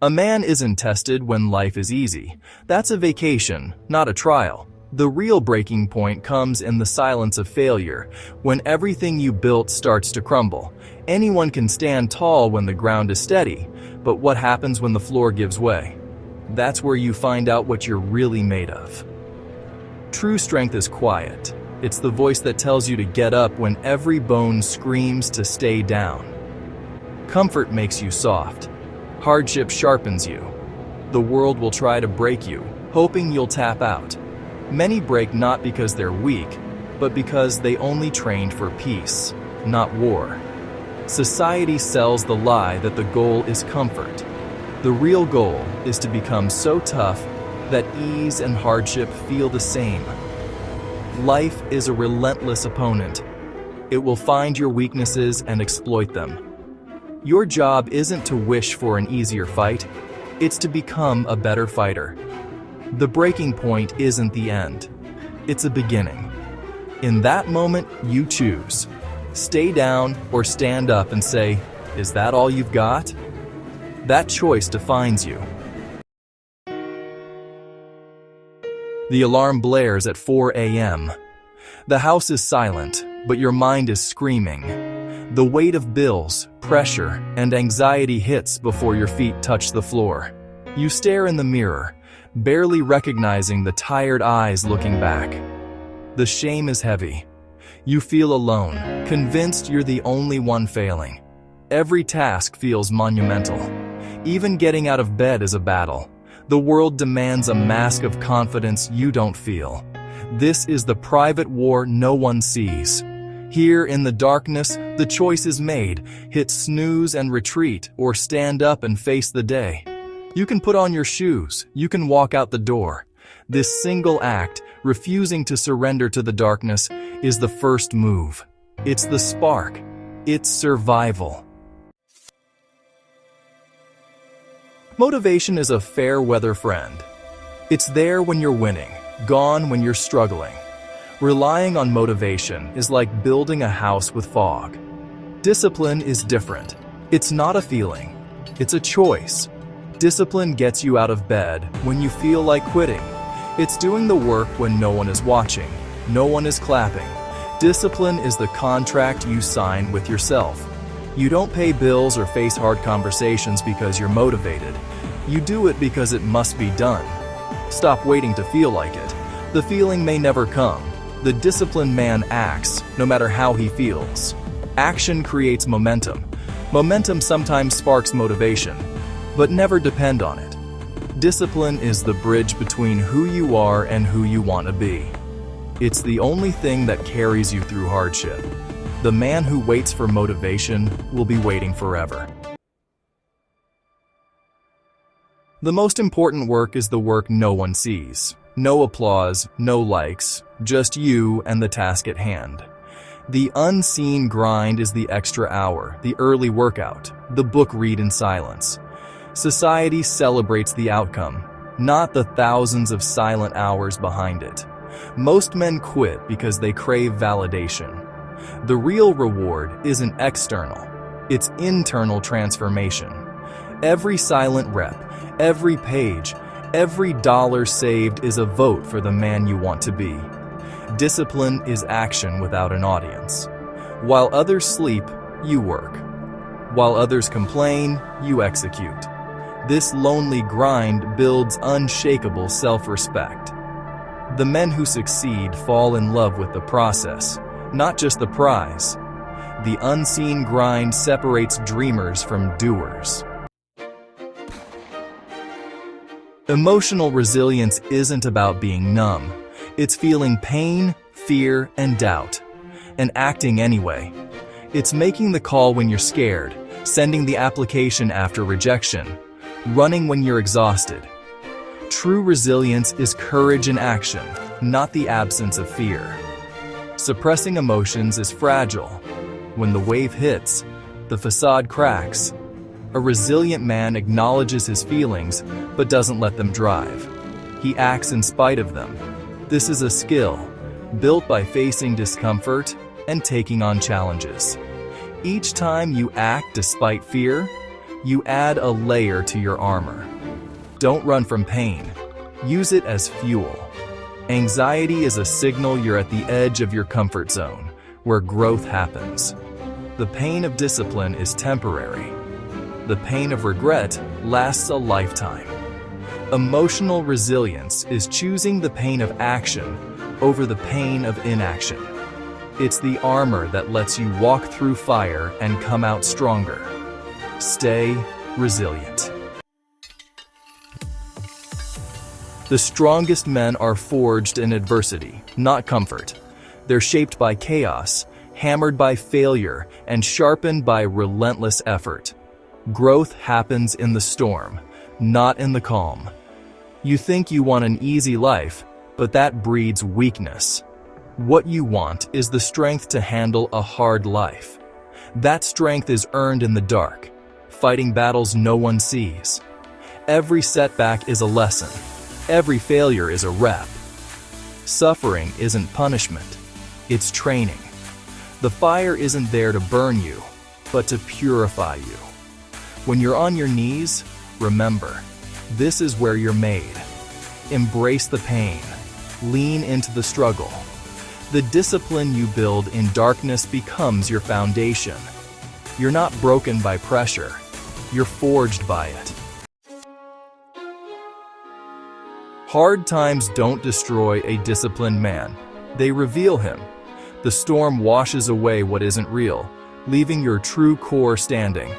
A man isn't tested when life is easy. That's a vacation, not a trial. The real breaking point comes in the silence of failure, when everything you built starts to crumble. Anyone can stand tall when the ground is steady, but what happens when the floor gives way? That's where you find out what you're really made of. True strength is quiet. It's the voice that tells you to get up when every bone screams to stay down. Comfort makes you soft. Hardship sharpens you. The world will try to break you, hoping you'll tap out. Many break not because they're weak, but because they only trained for peace, not war. Society sells the lie that the goal is comfort. The real goal is to become so tough that ease and hardship feel the same. Life is a relentless opponent. It will find your weaknesses and exploit them. Your job isn't to wish for an easier fight, it's to become a better fighter. The breaking point isn't the end, it's a beginning. In that moment, you choose. Stay down or stand up and say, "Is that all you've got?" That choice defines you. The alarm blares at 4 a.m. The house is silent, but your mind is screaming. The weight of bills, pressure, and anxiety hits before your feet touch the floor. You stare in the mirror, barely recognizing the tired eyes looking back. The shame is heavy. You feel alone, convinced you're the only one failing. Every task feels monumental. Even getting out of bed is a battle. The world demands a mask of confidence you don't feel. This is the private war no one sees. Here in the darkness, the choice is made: hit snooze and retreat, or stand up and face the day. You can put on your shoes, you can walk out the door. This single act, refusing to surrender to the darkness, is the first move. It's the spark. It's survival. Motivation is a fair weather friend. It's there when you're winning, gone when you're struggling. Relying on motivation is like building a house with fog. Discipline is different. It's not a feeling, it's a choice. Discipline gets you out of bed when you feel like quitting. It's doing the work when no one is watching, no one is clapping. Discipline is the contract you sign with yourself. You don't pay bills or face hard conversations because you're motivated. You do it because it must be done. Stop waiting to feel like it. The feeling may never come. The disciplined man acts, no matter how he feels. Action creates momentum. Momentum sometimes sparks motivation, but never depend on it. Discipline is the bridge between who you are and who you want to be. It's the only thing that carries you through hardship. The man who waits for motivation will be waiting forever. The most important work is the work no one sees. No applause, no likes, just you and the task at hand. The unseen grind is the extra hour, the early workout, the book read in silence. Society celebrates the outcome, not the thousands of silent hours behind it. Most men quit because they crave validation. The real reward isn't external, it's internal transformation. Every silent rep, every page, every dollar saved is a vote for the man you want to be. Discipline is action without an audience. While others sleep, you work. While others complain, you execute. This lonely grind builds unshakable self-respect. The men who succeed fall in love with the process, not just the prize. The unseen grind separates dreamers from doers. Emotional resilience isn't about being numb. It's feeling pain, fear, and doubt, and acting anyway. It's making the call when you're scared, sending the application after rejection, running when you're exhausted. True resilience is courage in action, not the absence of fear. Suppressing emotions is fragile. When the wave hits, the facade cracks. A resilient man acknowledges his feelings, but doesn't let them drive. He acts in spite of them. This is a skill, built by facing discomfort and taking on challenges. Each time you act despite fear, You add a layer to your armor. Don't run from pain. Use it as fuel. Anxiety is a signal you're at the edge of your comfort zone, where growth happens. The pain of discipline is temporary. The pain of regret lasts a lifetime. Emotional resilience is choosing the pain of action over the pain of inaction. It's the armor that lets you walk through fire and come out stronger. Stay resilient. The strongest men are forged in adversity, not comfort. They're shaped by chaos, hammered by failure, and sharpened by relentless effort. Growth happens in the storm, not in the calm. You think you want an easy life, but that breeds weakness. What you want is the strength to handle a hard life. That strength is earned in the dark, fighting battles no one sees. Every setback is a lesson. Every failure is a rep. Suffering isn't punishment, it's training. The fire isn't there to burn you, but to purify you. When you're on your knees, remember, this is where you're made. Embrace the pain. Lean into the struggle. The discipline you build in darkness becomes your foundation. You're not broken by pressure. You're forged by it. Hard times don't destroy a disciplined man. They reveal him. The storm washes away what isn't real, leaving your true core standing.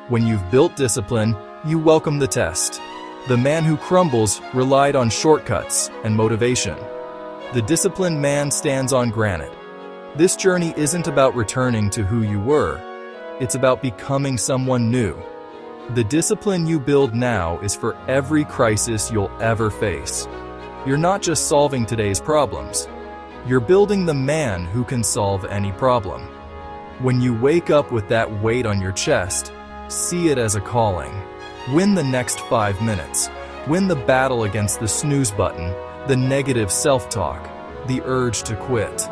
When you've built discipline, you welcome the test. The man who crumbles relied on shortcuts and motivation. The disciplined man stands on granite. This journey isn't about returning to who you were. It's about becoming someone new. The discipline you build now is for every crisis you'll ever face. You're not just solving today's problems. You're building the man who can solve any problem. When you wake up with that weight on your chest, see it as a calling. Win the next 5 minutes. Win the battle against the snooze button, the negative self-talk, the urge to quit.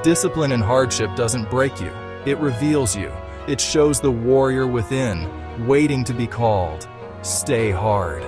Discipline in hardship doesn't break you. It reveals you. It shows the warrior within, waiting to be called. Stay hard.